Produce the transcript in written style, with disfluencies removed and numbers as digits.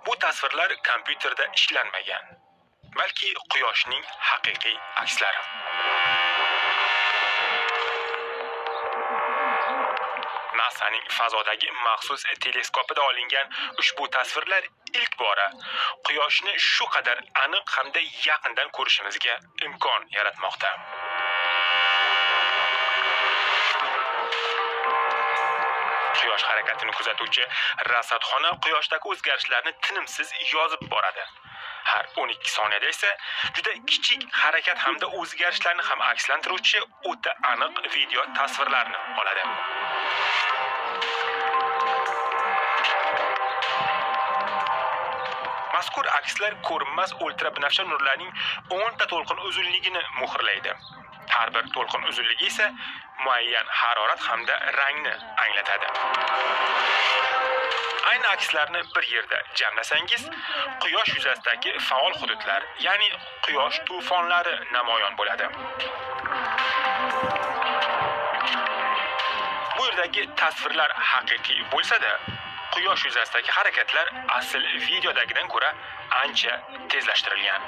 Bu tasvirlar kompyuterda ishlanmagan, balki quyoshning haqiqiy akslari. NASAning fazodagi maxsus teleskopida olingan ushbu tasvirlar ilk bora quyoshni shu qadar aniq hamda yaqindan ko'rishimizga imkon yaratmoqda. Quyosh harakatini kuzatuvchi rasadxona quyoshdagi o'zgarishlarni tinimsiz yozib boradi. Har 12 soniyada esa juda kichik harakat hamda o'zgarishlarni ham akslantiruvchi o'ta aniq video tasvirlarni oladi. Mazkur akslar ko'rinmas ultrabinafsha nurlarning 10 ta to'lqin uzunligini muhrlaydi. Har bir to'lqin uzunligi esa muayyan harorat hamda rangni anglatadi. Ayni akslarni bir yerda jamlasangiz, quyosh yuzasidagi faol hududlar, ya'ni quyosh to'fonlari namoyon bo'ladi. Bu yerdagi tasvirlar haqiqiy bo'lsa-da, quyosh yuzasidagi harakatlar asl videodagidan ko'ra ancha tezlashtirilgan.